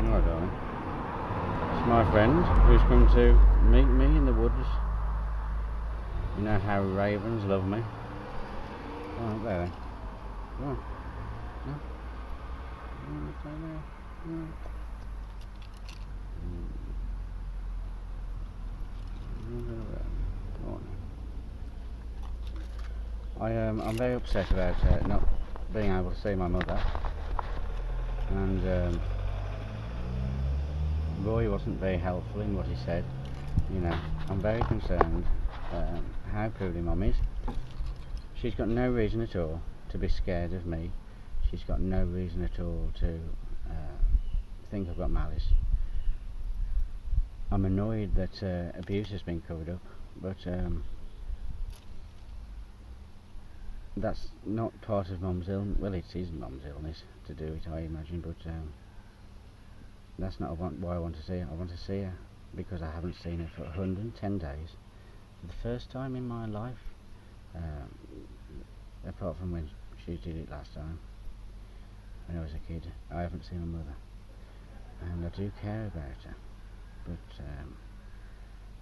No, darling. It's my friend who's come to meet me in the woods. You know how ravens love me. Oh, there then. Come on. No. No, stay there. No. I'm very upset about not being able to see my mother, and Roy wasn't very helpful in what he said. You know, I'm very concerned how poorly Mum is. She's got no reason at all to be scared of me. She's got no reason at all to think I've got malice. I'm annoyed that abuse has been covered up, but that's not part of Mum's illness. Well, it is Mum's illness to do it, I imagine, but that's not why I want to see her. I want to see her because I haven't seen her for 110 days. For the first time in my life, apart from when she did it last time, when I was a kid, I haven't seen my mother. And I do care about her, but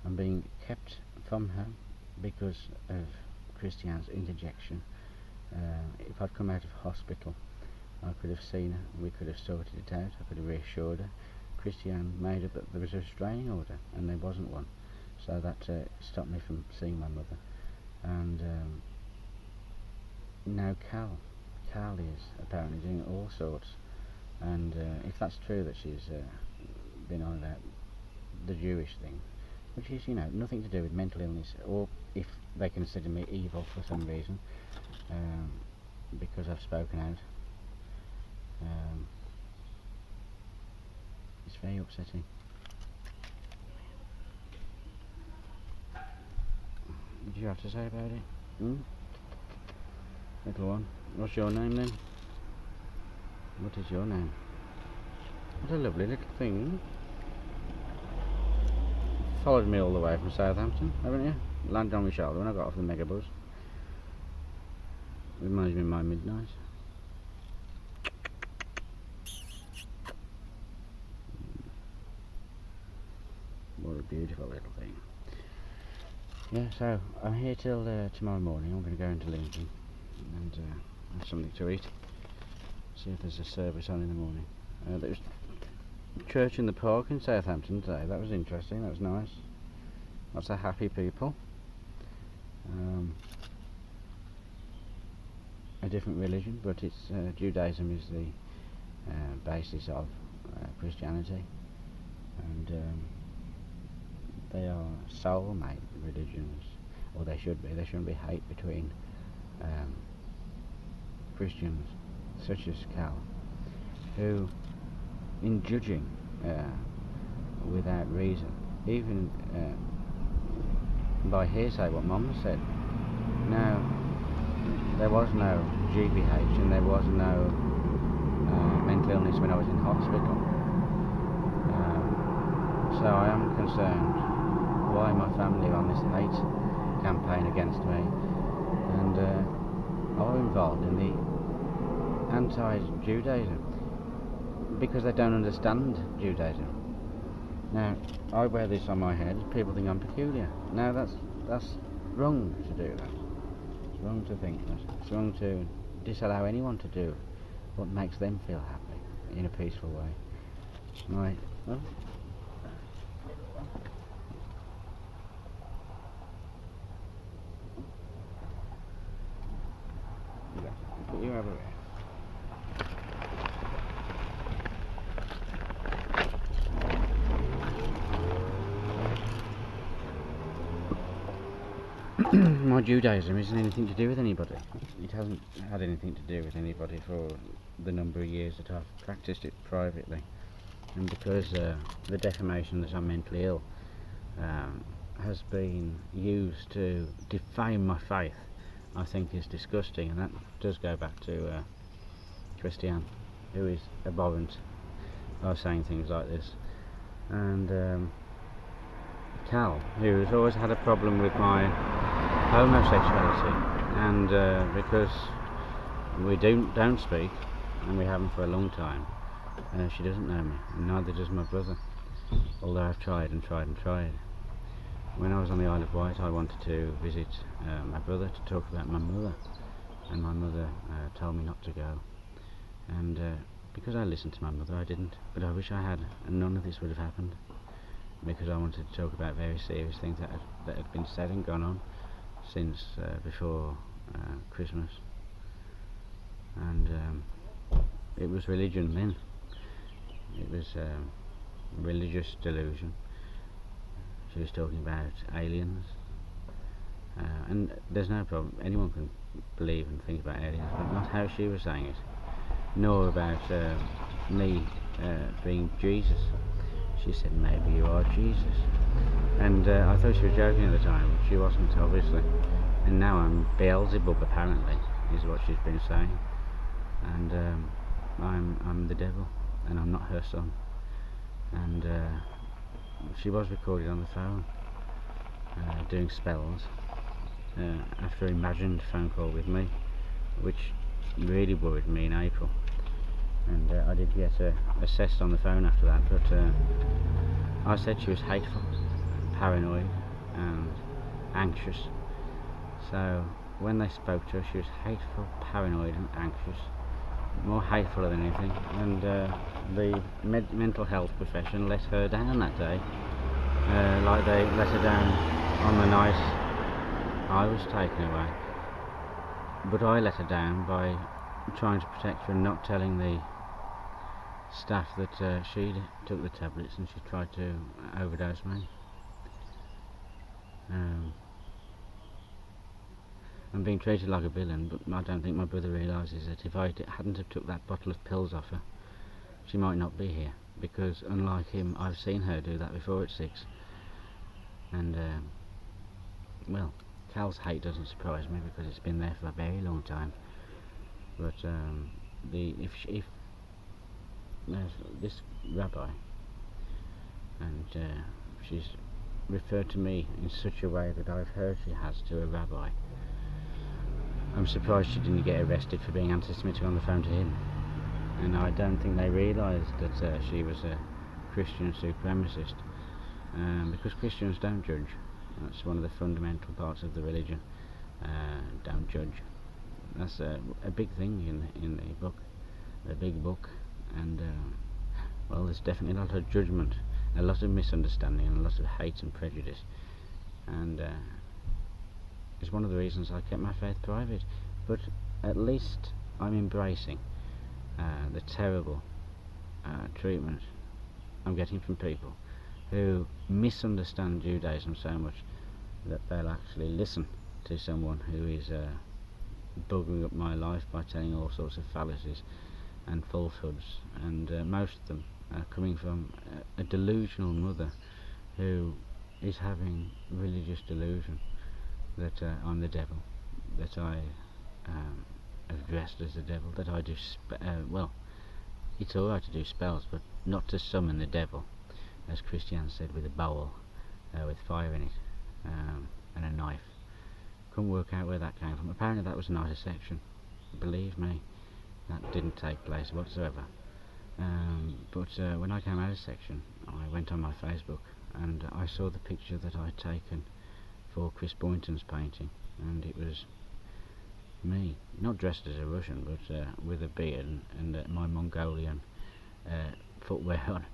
I'm being kept from her because of Christiane's interjection. If I'd come out of hospital, I could have seen her, we could have sorted it out, I could have reassured her. Christiane made up that there was a restraining order, and there wasn't one, so that stopped me from seeing my mother. And now Cal is apparently doing all sorts, and if that's true that she's been on about the Jewish thing, which is, you know, nothing to do with mental illness, or if they consider me evil for some reason, because I've spoken out. It's very upsetting. What do you have to say about it? Little one, what's your name then? What is your name? What a lovely little thing. Followed me all the way from Southampton, haven't you? Landed on my shoulder when I got off the megabus. Reminds me of my midnight. What a beautiful little thing. Yeah, so I'm here till tomorrow morning. I'm going to go into Lincoln and have something to eat. See if there's a service on in the morning. There was church in the park in Southampton today. That was interesting. That was nice. Lots of happy people. A different religion, but it's Judaism is the basis of Christianity, and they are soulmate religions, or they should be. There shouldn't be hate between Christians such as Cal, who, in judging without reason, even by hearsay what Mum said. Now, there was no GBH and there was no mental illness when I was in hospital. So I am concerned why my family are on this hate campaign against me, and are involved in the anti-Judaism because they don't understand Judaism. Now, I wear this on my head, people think I'm peculiar. Now that's wrong to do that. It's wrong to think that. It's wrong to disallow anyone to do what makes them feel happy in a peaceful way. Right. Well, put you over there. My Judaism isn't anything to do with anybody. It hasn't had anything to do with anybody for the number of years that I've practiced it privately. And because the defamation that I'm mentally ill has been used to defame my faith, I think is disgusting, and that does go back to Christiane, who is abhorrent of saying things like this, and Cal, who's always had a problem with my homosexuality, and because we don't speak, and we haven't for a long time. She doesn't know me, and neither does my brother, although I've tried and tried and tried. When I was on the Isle of Wight, I wanted to visit my brother to talk about my mother, and my mother told me not to go, and because I listened to my mother, I didn't, but I wish I had, and none of this would have happened, because I wanted to talk about very serious things that had been said and gone on since before Christmas, and it was religion then. It was religious delusion. She was talking about aliens, and there's no problem, anyone can believe and think about aliens, but not how she was saying it, nor about me being Jesus. She said, maybe you are Jesus, and I thought she was joking at the time, but she wasn't, obviously, and now I'm Beelzebub, apparently, is what she's been saying, and I'm the devil, and I'm not her son, and she was recorded on the phone doing spells after an imagined phone call with me, which really worried me in April, and I did get assessed on the phone after that, but I said she was hateful, paranoid and anxious. So when they spoke to her, she was hateful, paranoid and anxious, more hateful than anything, and the mental health profession let her down that day, like they let her down on the night I was taken away. But I let her down by trying to protect her and not telling the staff that she took the tablets and she tried to overdose me. I'm being treated like a villain, but I don't think my brother realises that if I hadn't have took that bottle of pills off her, she might not be here, because unlike him, I've seen her do that before at 6. And well, Cal's hate doesn't surprise me because it's been there for a very long time. But if this rabbi, and she's referred to me in such a way that I've heard she has to a rabbi, I'm surprised she didn't get arrested for being anti-Semitic on the phone to him. And I don't think they realised that she was a Christian supremacist, because Christians don't judge. That's one of the fundamental parts of the religion. Don't judge. That's a big thing in the book, the big book, and well, there's definitely a lot of judgment, a lot of misunderstanding, and a lot of hate and prejudice, and it's one of the reasons I kept my faith private. But at least I'm embracing the terrible treatment I'm getting from people who misunderstand Judaism so much that they'll actually listen to someone who is bugging up my life by telling all sorts of fallacies and falsehoods, and most of them are coming from a delusional mother who is having religious delusion that I'm the devil, that I am dressed as the devil, that I do well, it's alright to do spells, but not to summon the devil, as Christian said, with a bowl with fire in it, and a knife. Couldn't work out where that came from. Apparently that was an section. Believe me, that didn't take place whatsoever. But when I came out of section, I went on my Facebook and I saw the picture that I'd taken for Chris Boynton's painting, and it was me, not dressed as a Russian, but with a beard and my Mongolian footwear on,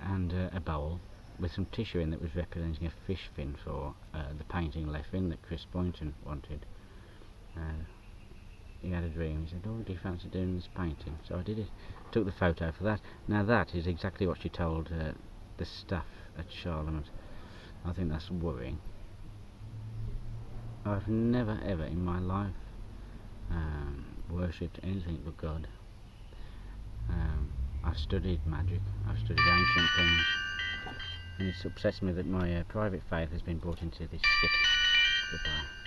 and a bowl with some tissue in that was representing a fish fin for the painting left fin that Chris Boynton wanted. He had a dream. He said, "Oh, do you fancy doing this painting?" So I did it. Took the photo for that. Now that is exactly what she told the staff at Charlemagne. I think that's worrying. I've never ever in my life worshipped anything but God. I've studied magic, I've studied ancient things, and it's upsets me that my private faith has been brought into this shit. Goodbye.